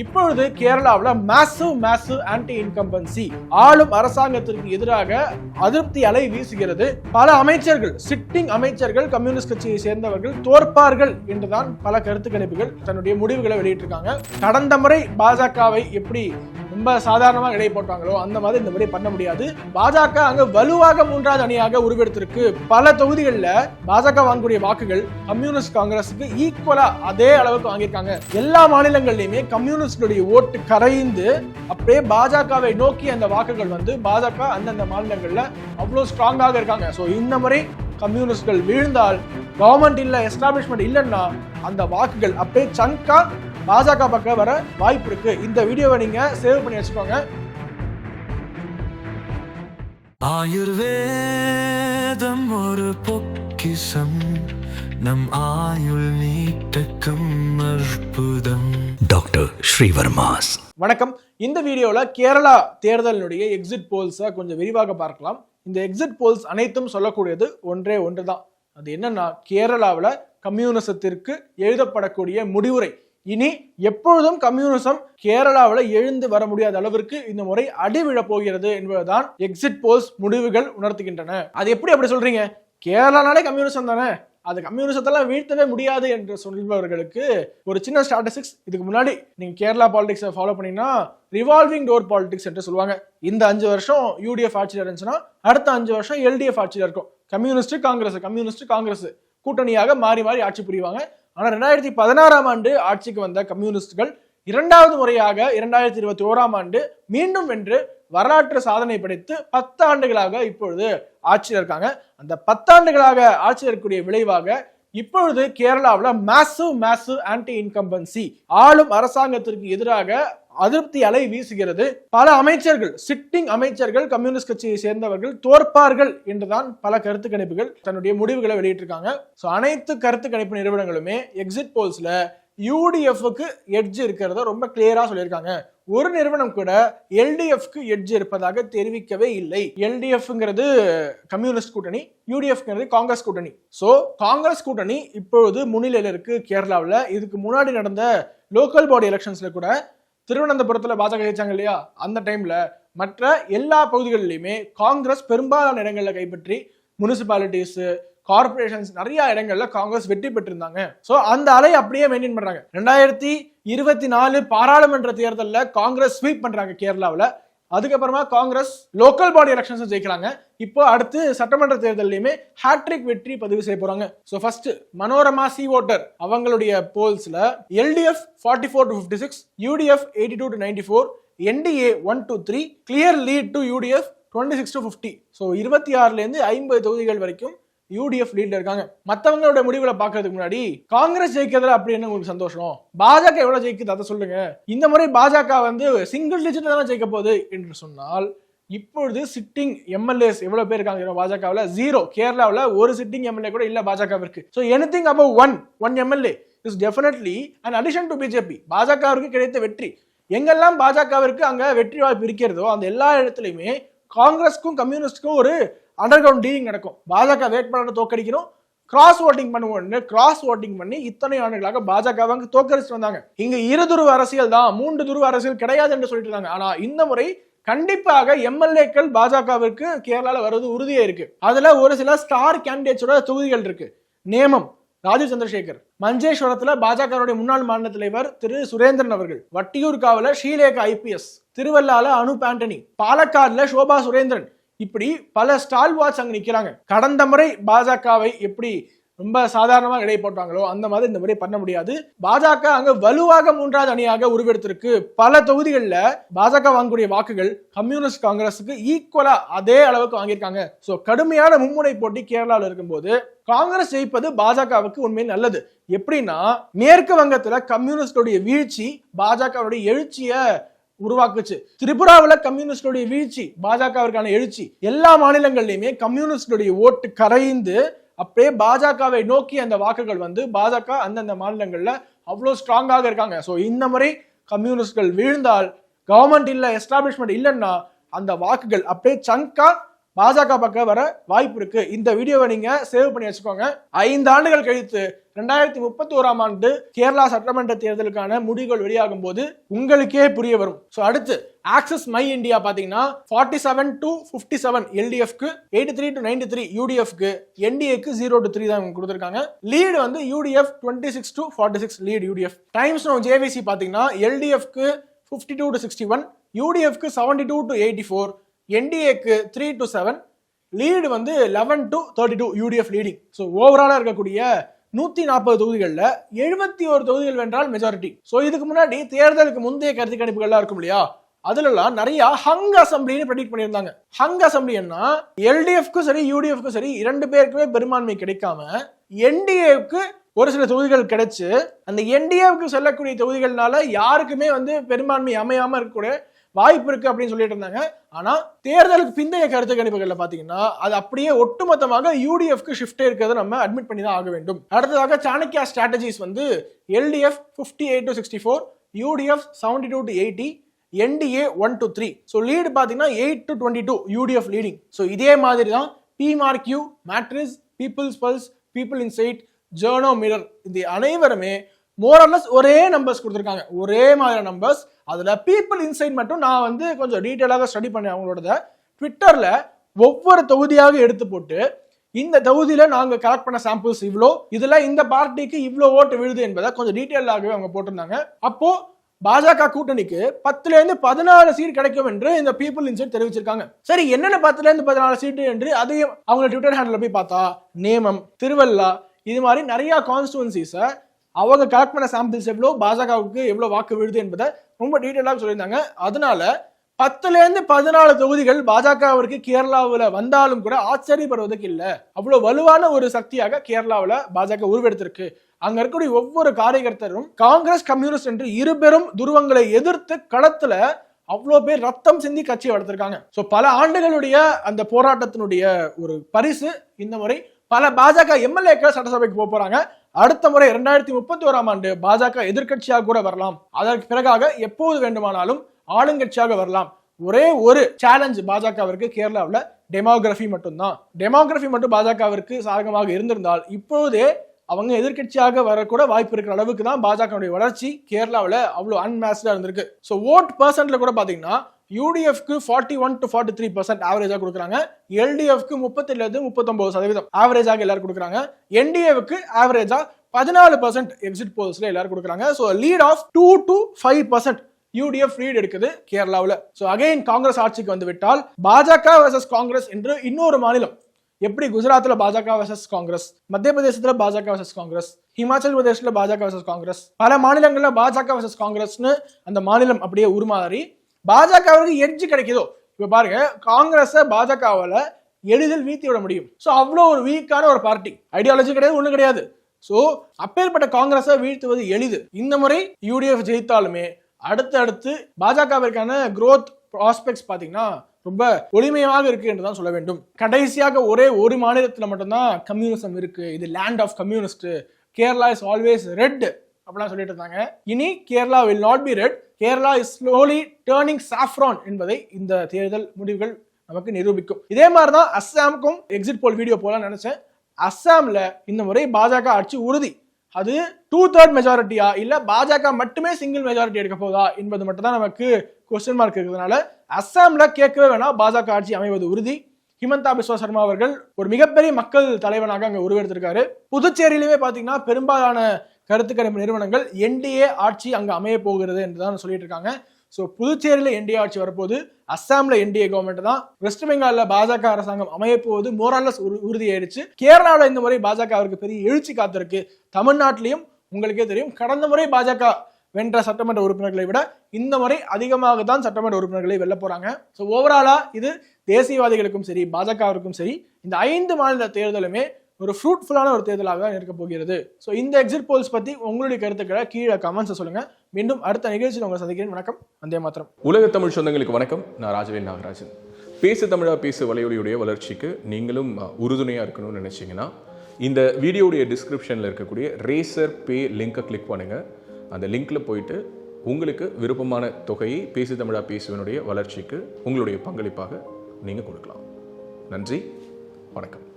இப்பொழுது கேரளாவில் massive anti incumbency ஆளும் அரசாங்கத்திற்கு எதிராக அதிருப்தி அலை வீசுகிறது. பல அமைச்சர்கள், சிட்டிங் அமைச்சர்கள், கம்யூனிஸ்ட் கட்சியை சேர்ந்தவர்கள் தோற்பார்கள் என்றுதான் பல கருத்து கணிப்புகள் தன்னுடைய முடிவுகளை வெளியிட்டிருக்காங்க. கடந்த முறை பாஜகவை எப்படி ரொம்ப சாதாரணமாக இடை போட்டாங்களோ அந்த மாதிரி இந்த முறை பண்ண முடியாது. பாஜக அங்க வலுவாக மூன்றாவது அணியாக உருவெடுத்திருக்கு. பல தொகுதிகளில் பாஜக வாங்கக்கூடிய வாக்குகள் கம்யூனிஸ்ட் காங்கிரஸுக்கு ஈக்குவலா அதே அளவுக்கு வாங்கியிருக்காங்க. எல்லா மாநிலங்களிலுமே கம்யூனிஸ்டுடைய ஓட்டு கரைந்து அப்படியே பாஜகவை நோக்கி அந்த வாக்குகள் வந்து பாஜக அந்தந்த மாநிலங்கள்ல அவ்வளவு ஸ்ட்ராங்காக இருக்காங்க. ஸோ இந்த முறை கம்யூனிஸ்ட்கள் வீழ்ந்தால், கவர்மெண்ட் இல்ல, எஸ்டாபிளிஷ்மெண்ட் இல்லைன்னா அந்த வாக்குகள் அப்படியே சங்கா பாஜக பக்கம் வர வாய்ப்பு இருக்கு. இந்த வீடியோவை நீங்க சேவ் பண்ணி வச்சுக்கோங்க. ஆயுர்வேதம் ஒரு பொக்கிஷம், நம் ஆயுள் நீட்டக்கும் அற்புதம். டாக்டர் ஸ்ரீவர்மாஸ். வணக்கம். இந்த வீடியோல கேரளா தேர்தலினுடைய எக்ஸிட் போல்ஸை கொஞ்சம் விரிவாக பார்க்கலாம். இந்த எக்ஸிட் போல்ஸ் அனைத்தும் சொல்லக்கூடியது ஒன்றே ஒன்றுதான். அது என்னன்னா, கேரளாவில் கம்யூனிசத்திற்கு எழுதப்படக்கூடிய முடிவுரை. இனி எப்பொழுதும் கம்யூனிசம் கேரளாவில் எழுந்து வர முடியாத அளவிற்கு இந்த முறை அடிவிழப் போகிறது என்பதுதான் எக்ஸிட் போல்ஸ் முடிவுகள் உணர்த்துகின்றன. அது எப்படி அப்படி சொல்றீங்க? கேரளானாலே கம்யூனிசம் தானே, அது கம்யூனிசத்தெல்லாம் வீழ்த்தவே முடியாது என்று சொல்பவர்களுக்கு ஒரு சின்ன ஸ்டாட்டிஸ்டிக்ஸ். இதுக்கு முன்னாடி நீங்க கேரளா பாலிடிக்ஸை ஃபாலோ பண்ணீங்கன்னா ரிவால்விங் டோர் பாலிடிக்ஸ் என்று சொல்லுவாங்க. இந்த 5 வருஷம் யூடிஎஃப் ஆட்சியில் இருந்துச்சுன்னா அடுத்த 5 வருஷம் எல்டிஎஃப் ஆட்சியில் இருக்கும். கம்யூனிஸ்ட் காங்கிரஸ் கூட்டணியாக மாறி மாறி ஆட்சி புரிவாங்க. ஆனால் 2016ஆம் ஆண்டு ஆட்சிக்கு வந்த கம்யூனிஸ்டுகள் இரண்டாவது முறையாக 2021ஆம் ஆண்டு மீண்டும் வென்று வரலாற்று சாதனை படைத்து 10 ஆண்டுகளாக இப்பொழுது ஆட்சியில் இருக்காங்க. அந்த 10 ஆண்டுகளாக ஆட்சியில் இருக்கக்கூடிய விளைவாக இப்பொழுது கேரளாவில் மேசிவ் ஆன்டி இன்கம்பன்சி ஆளும் அரசாங்கத்திற்கு எதிராக அதிருப்தி அலை வீசுகிறது. பல அமைச்சர்கள், சிட்டிங் அமைச்சர்கள், கம்யூனிஸ்ட் கட்சியை சேர்ந்தவர்கள் தோற்பார்கள் என்றுதான் பல கருத்து கணிப்புகள் தன்னுடைய முடிவுகளை வெளியிட்டிருக்காங்க. ஸோ அனைத்து கருத்து கணிப்பு நிறுவனங்களுமே எக்ஸிட் போல்ஸ்ல யூடிஎஃப்க்கு எட்ஜ் இருக்கிறத ரொம்ப கிளியரா சொல்லியிருக்காங்க. ஒரு நிறுவனம் கூட எல்டிஎஃப்க்கு எட்ஜ் இருப்பதாக தெரிவிக்கவே இல்லை. எல்டிஎஃப்ங்கிறது கம்யூனிஸ்ட் கூட்டணி, யூடிஎஃப்ங்கிறது காங்கிரஸ் கூட்டணி. ஸோ காங்கிரஸ் கூட்டணி இப்பொழுது முன்னிலையில் இருக்கு கேரளாவில். இதுக்கு முன்னாடி நடந்த லோக்கல் பாடி எலெக்ஷன்ஸ்ல கூட திருவனந்தபுரத்துல பாஜக ஜெயிச்சாங்க இல்லையா, அந்த டைம்ல மற்ற எல்லா பகுதிகளிலுமே காங்கிரஸ் பெரும்பாலான இடங்கள்ல கைப்பற்றி முனிசிபாலிட்டிஸ், கார்பரேஷன்ஸ் நிறைய இடங்கள்ல காங்கிரஸ் வெற்றி பெற்றிருந்தாங்க. சோ அந்த அலை அப்படியே மெயின்டைன் பண்றாங்க. 2024 பாராளுமன்ற தேர்தலில் காங்கிரஸ் ஸ்வீப் பண்றாங்க கேரளாவில். அதுக்கப்புறமா காங்கிரஸ் லோக்கல் பாடி எலெக்ஷன்ஸ் ஜெயிக்கிறாங்க. இப்போ அடுத்து சட்டமன்ற தேர்தலையுமே ஹேட்ரிக் வெற்றி பதிவு செய்ய போறாங்க. So first Manorama C voter அவங்களுடைய போல்ஸ்ல LDF 44 to 56, UDF 82 to 94, NDA 1 to 3, clear lead to UDF 26 to 50. So 26ல இருந்து 50 தொகுதிகள் வரைக்கும் யூடிஎஃப் லீட்ல இருக்காங்க. மற்றவங்களோட முடிவுகளை பார்க்கறதுக்கு முன்னாடி காங்கிரஸ் ஜெயிக்கிறதுல அப்படி என்ன உங்களுக்கு சந்தோஷம்? பாஜக எவ்வளவு ஜெயிக்குது அதை சொல்லுங்க. இந்த முறை பாஜக வந்து சிங்கிள் டிஜிட்ல தான் ஜெயிக்க போகுது என்று சொன்னால், இப்பொழுது சிட்டிங் எம்எல்ஏஸ் எவ்வளவு பேர் இருக்காங்க பாஜகவில்? 0. கேரளாவில் ஒரு சிட்டிங் எம்எல்ஏ கூட இல்ல பாஜகவிற்கு. So anything above one MLA is definitely an addition to BJP. பாஜகவிற்கு கிடைத்த வெற்றி. எங்கெல்லாம் பாஜகவிற்கு அங்க வெற்றி வாய்ப்பு இருக்கிறதோ அந்த எல்லா இடத்துலையுமே காங்கிரஸ்க்கும் கம்யூனிஸ்டுக்கும் ஒரு அண்டர் கிரவுண்ட் டீலிங் நடக்கும். பாஜக வேட்பாளரை தோக்கடிக்கணும், கிராஸ் ஓட்டிங் பண்ணுவோம்னு கிராஸ் ஓட்டிங் பண்ணி இத்தனை ஆண்டுகளாக பாஜக தோக்கடிச்சு வந்தாங்க. இங்க 2 துருவ அரசியல் தான், 3 துருவ அரசியல் கிடையாது என்று சொல்லிட்டு இருந்தாங்க. ஆனா இந்த முறை கண்டிப்பாக எம்எல்ஏக்கள் பாஜகவிற்கு கேரளால வருவது உறுதியா இருக்கு. அதுல ஒரு சில ஸ்டார் கேண்டிடேட்ஸோட தொகுதிகள் இருக்கு. நேமம் ராஜீவ் சந்திரசேகர், மஞ்சேஸ்வரத்துல பாஜகவுடைய முன்னாள் மாநில தலைவர் திரு சுரேந்திரன் அவர்கள், வட்டியூர்காவில ஸ்ரீலேகா ஐபிஎஸ், திருவல்லால அனுப் ஆண்டனி, பாலக்காடுல சோபா சுரேந்திரன், இப்படி பல ஸ்டால்வாட்ஸ் அங்க நிக்கிறாங்க. கடந்த முறை பாஜகவை எப்படி ரொம்ப சாதாரணமாக இடை போட்டாங்களோ அந்த மாதிரி இந்த முறை பண்ண முடியாது. பாஜக அங்க வலுவாக மூன்றாவது அணியாக உருவெடுத்திருக்கு. பல தொகுதிகளில் பாஜக வாங்கக்கூடிய வாக்குகள் கம்யூனிஸ்ட் காங்கிரஸுக்கு ஈக்குவலா அதே அளவுக்கு வாங்கியிருக்காங்க. ஸோ கடுமையான மும்முனை போட்டி கேரளாவில் இருக்கும்போது காங்கிரஸ் ஜெயிப்பது பாஜகவுக்கு உண்மையில் நல்லது. எப்படின்னா, மேற்கு வங்கத்துல கம்யூனிஸ்டோடைய வீழ்ச்சி பாஜகவுடைய எழுச்சியை உருவாக்குச்சு. திரிபுராவில் கம்யூனிஸ்டுடைய வீழ்ச்சி பாஜகவிற்கான எழுச்சி. எல்லா மாநிலங்களிலுமே கம்யூனிஸ்டுடைய ஓட்டு கரைந்து அப்படியே பாஜகவை நோக்கி அந்த வாக்குகள் வந்து பாஜக அந்தந்த மாநிலங்கள்ல அவ்வளவு ஸ்ட்ராங்காக இருக்காங்க. ஸோ இந்த முறை கம்யூனிஸ்ட்கள் வீழ்ந்தால், கவர்மெண்ட் இல்ல, எஸ்டாபிளிஷ்மெண்ட் இல்லைன்னா அந்த வாக்குகள் அப்படியே சங்கா பாஜக பக்கம் வர வாய்ப்பு இருக்கு. இந்த வீடியோவை நீங்க சேவ் பண்ணி வச்சுக்கோங்க. 5 ஆண்டுகள் கழித்து 2031ஆம் ஆண்டு கேரளா சட்டமன்ற தேர்தலுக்கான முடிவுகள் வெளியாகும் போது உங்களுக்கே புரிய வரும். ஸோ அடுத்து ஆக்சஸ் மை இந்தியா பாத்தீங்கன்னா 47 to 57 எல்டிஎஃப்க்கு, 83 to 93 யூடிஎஃப்க்கு, என்டிஏக்கு 0 to 3 தான் கொடுத்திருக்காங்க. லீடு வந்து UDF 26 to 46 lead UDF. Times Now JVC பாத்தீங்கன்னா எல்டிஎஃப்க்கு 52 to 61, யூடிஎஃப்க்கு 72 to 84, என்டிஏக்கு 3 to 7, லீடு வந்து 11 to 32 யூடிஎஃப் லீடிங். ஸோ ஓவராலா இருக்கக்கூடிய 140 தொகுதிகளில் 71 தொகுதிகள் வென்றால் மெஜாரிட்டி. ஸோ இதுக்கு முன்னாடி தேர்தலுக்கு முந்தைய கருத்து கணிப்புகள்லாம் இருக்கும் இல்லையா, அதுலலாம் நிறைய ஹங் அசம்பிளின்னு ப்ரெடிக்ட் பண்ணியிருந்தாங்க. ஹங் அசம்பிளின்னா எல்டிஎஃப்க்கும் சரி யூடிஎஃப்க்கும் சரி 2 பேருக்குமே பெரும்பான்மை கிடைக்காம என்டிஏவுக்கு ஒரு சில தொகுதிகள் கிடைச்சு அந்த என்டிஏவுக்கு செல்லக்கூடிய தொகுதிகள்னால யாருக்குமே வந்து பெரும்பான்மை அமையாம இருக்கக்கூடிய வாய்ப்பு இருக்கு அப்படின்னு சொல்லிட்டு இருந்தாங்க. ஆனா தேர்தலுக்கு பிந்தைய கருத்து கணிப்புகள்ல பாத்தீங்கன்னா அது அப்படியே ஒட்டுமொத்தமாக யூடிஎஃப்க்கு ஷிஃப்ட் இருக்கிறத நம்ம அட்மிட் பண்ணி தான் ஆக வேண்டும். அடுத்ததாக சாணக்யா ஸ்ட்ராட்டஜிஸ் வந்து LDF 58 to 64, UDF 72 to 80, NDA 1 to 3. So lead பாத்தீங்கன்னா 8 to 22 யூடிஎஃப் லீடிங். ஸோ இதே மாதிரி தான் PMARQ, Matrize, people's pulse, people insight, Journo mirror இந்த அனைவருமே மோரல்லஸ் ஒரே நம்பர்ஸ் கொடுத்துருக்காங்க, ஒரே மாதிரி நம்பர்ஸ். அதுல பீப்புள் இன்சைட் மட்டும் நான் வந்து கொஞ்சம் டீட்டெயிலாக ஸ்டடி பண்ணேன். அவங்களோட ட்விட்டர்ல ஒவ்வொரு தொகுதியாக எடுத்து போட்டு இந்த தொகுதியில நாங்க கலெக்ட் பண்ண சாம்பிள்ஸ் இவ்வளோ, இதுல இந்த பார்ட்டிக்கு இவ்வளோ ஓட்டு விழுது என்பதை கொஞ்சம் டீட்டெயிலாகவே அவங்க போட்டிருந்தாங்க. அப்போ பாஜக கூட்டணிக்கு 10-14 சீட் கிடைக்கும் என்று இந்த பீப்புள் இன்சைட் தெரிவிச்சிருக்காங்க. சரி, என்னென்ன 10-14 சீட்டு என்று அதையும் அவங்க ட்விட்டர் ஹேண்டில் போய் பார்த்தா நேமம், திருவள்ளா இது மாதிரி நிறைய கான்ஸ்டுவன்சிஸை அவங்க கலெக்ட் பண்ண சாம்பிள்ஸ் எவ்வளோ, பாஜகவுக்கு எவ்வளோ வாக்கு விழுது என்பதை ரொம்ப டீட்டெயிலாக சொல்லியிருந்தாங்க. அதனால 10-14 தொகுதிகள் பாஜகவிற்கு கேரளாவில் வந்தாலும் கூட ஆச்சரியப்படுவதற்கு இல்லை. அவ்வளோ வலுவான ஒரு சக்தியாக கேரளாவில் பாஜக உருவெடுத்திருக்கு. அங்க இருக்கக்கூடிய ஒவ்வொரு காரியகர்த்தரும் காங்கிரஸ், கம்யூனிஸ்ட் என்று இருபெரும் துருவங்களை எதிர்த்து களத்துல அவ்வளோ பேர் ரத்தம் சிந்தி கட்சியை வளர்த்திருக்காங்க. ஸோ பல ஆண்டுகளுடைய அந்த போராட்டத்தினுடைய ஒரு பரிசு இந்த முறை பல பாஜக எம்எல்ஏக்கள் சட்டசபைக்கு போறாங்க. அடுத்த முறை 2031ஆம் ஆண்டு பாஜக எதிர்கட்சியாக கூட வரலாம். அதற்கு பிறகாக எப்போது வேண்டுமானாலும் ஆளுங்கட்சியாக வரலாம். ஒரே ஒரு சேலஞ்ச் பாஜகவிற்கு கேரளாவில் டெமோகிராஃபி மட்டும்தான். டெமோகிராஃபி மட்டும் பாஜகவிற்கு சாதகமாக இருந்திருந்தால் இப்போதே அவங்க எதிர்கட்சியாக வரக்கூட வாய்ப்பு இருக்கிற அளவுக்கு தான் பாஜகவுடைய வளர்ச்சி கேரளாவில் அவ்வளோ அன்மேஸ்டா இருந்திருக்கு. ஸோ ஓட் பர்சன்ட்ல கூட பாத்தீங்கன்னா யூடிஎஃப்க்கு 41 to 43% ஆவரேஜா கொடுக்குறாங்க, எல்டிஎஃப்க்கு 37-39% ஆவரேஜாக எல்லாரும் கொடுக்குறாங்க, என்டிஏவுக்கு ஆவரேஜா 14% எக்ஸிட் போல்ஸ்ல எல்லாரும் கொடுக்குறாங்க. So lead of 2 to 5% UDF lead எடுக்குது கேரளாவில். ஸோ அகைன் காங்கிரஸ் ஆட்சிக்கு வந்து விட்டால் பாஜக வர்சஸ் காங்கிரஸ் என்று இன்னொரு மாநிலம், எப்படி குஜராத்ல பாஜக வர்சஸ் காங்கிரஸ், மத்திய பிரதேசத்துல பாஜக வர்சஸ் காங்கிரஸ், ஹிமாச்சல் பிரதேஷ்ல பாஜக வர்சஸ் காங்கிரஸ், பல மாநிலங்கள்ல பாஜக வர்சஸ் காங்கிரஸ்னு அந்த மாநிலம் அப்படியே உருமாறி பாஜகவுக்கு எட்ஜ் கிடைக்குதோ. இப்ப பாருங்க, காங்கிரஸ பாஜகவால எளிதில் வீழ்த்தி விட முடியும். ஸோ அவ்வளோ ஒரு வீக்கான ஒரு பார்ட்டி, ஐடியாலஜி கிடையாது, ஒண்ணு கிடையாது. ஸோ அப்பேற்பட்ட காங்கிரஸை வீழ்த்துவது எளிது. இந்த முறை யூடிஎஃப் ஜெயித்தாலுமே அடுத்து பாஜகவிற்கான growth ப்ராஸ்பெக்ட்ஸ் பாத்தீங்கன்னா ரொம்ப ஒளிமயமாக இருக்கு என்று தான் சொல்ல வேண்டும். கடைசியாக ஒரே ஒரு மாநிலத்தில் மட்டும்தான் கம்யூனிசம் இருக்கு, இது land of communist, Kerala is always red அப்படிலாம் சொல்லிட்டு இருந்தாங்க. இனி Kerala will not be red, Kerala is slowly turning saffron என்பதை இந்த தேர்தல் முடிவுகள் நமக்கு நிரூபிக்கும். இதே மாதிரி தான் அஸ்ஸாமுக்கும் எக்ஸிட் போல் வீடியோ போல நினைச்சேன். அஸ்ஸாம்ல இந்த முறை பாஜக ஆட்சி உறுதி. அது 2/3 மெஜாரிட்டியா இல்ல பாஜக மட்டுமே சிங்கிள் மெஜாரிட்டி எடுக்க போதா என்பது மட்டும் தான் நமக்கு கொஸ்டின் மார்க் இருக்கிறதுனால அஸ்ஸாம்ல கேட்கவே வேணாம், பாஜக ஆட்சி அமைவது உறுதி. ஹிமந்தா பிஸ்வா சர்மா அவர்கள் ஒரு மிகப்பெரிய மக்கள் தலைவனாக அங்க உருவெடுத்திருக்காரு. புதுச்சேரியிலுமே பாத்தீங்கன்னா பெரும்பாலான கருத்து கணிப்பு நிறுவனங்கள் என்டிஏ ஆட்சி அங்க அமைய போகிறது என்றுதான் சொல்லிட்டு இருக்காங்க. ஸோ புதுச்சேரியில என்டிஏ ஆட்சி வரப்போது, அஸ்ஸாம்ல என்டிஏ கவர்மெண்ட் தான், வெஸ்ட் பெங்கால்ல பாஜக அரசாங்கம் அமைய போவது மோரல்லஸ் உறுதியாயிடுச்சு. கேரளாவில் இந்த முறை பாஜகவிற்கு பெரிய எழுச்சி காத்திருக்கு. தமிழ்நாட்டிலையும் உங்களுக்கே தெரியும், கடந்த முறை பாஜக வென்ற சட்டமன்ற உறுப்பினர்களை விட இந்த முறை அதிகமாக தான் சட்டமன்ற உறுப்பினர்களை வெல்ல போறாங்க. ஸோ ஓவராலா இது தேசியவாதிகளுக்கும் சரி பாஜகவிற்கும் சரி இந்த 5 மாநில தேர்தலுமே ஒரு ஃப்ரூட்ஃபுல்லான ஒரு தேர்தலாக தான் இருக்க போகிறது. ஸோ இந்த எக்ஸிட் போல்ஸ் பத்தி உங்களுடைய கருத்துக்களை கீழே கமெண்ட்ஸ் சொல்லுங்க. மீண்டும் அடுத்த நிகழ்ச்சியில் உங்களை சந்திக்கிறேன். வணக்கம். வந்தே மாத்திரம். உலக தமிழ் சொந்தங்களுக்கு வணக்கம். நான் ராஜவேல் நாகராஜன். பேசு தமிழா பேசு வலையொலியுடைய வளர்ச்சிக்கு நீங்களும் உறுதுணையாக இருக்கணும்னு நினச்சிங்கன்னா இந்த வீடியோடைய டிஸ்கிரிப்ஷனில் இருக்கக்கூடிய ரேசர் பே லிங்கை கிளிக் பண்ணுங்கள். அந்த லிங்க்கில் போயிட்டு உங்களுக்கு விருப்பமான தொகையை பேசு தமிழா பேசுவனுடைய வளர்ச்சிக்கு உங்களுடைய பங்களிப்பாக நீங்கள் கொடுக்கலாம். நன்றி, வணக்கம்.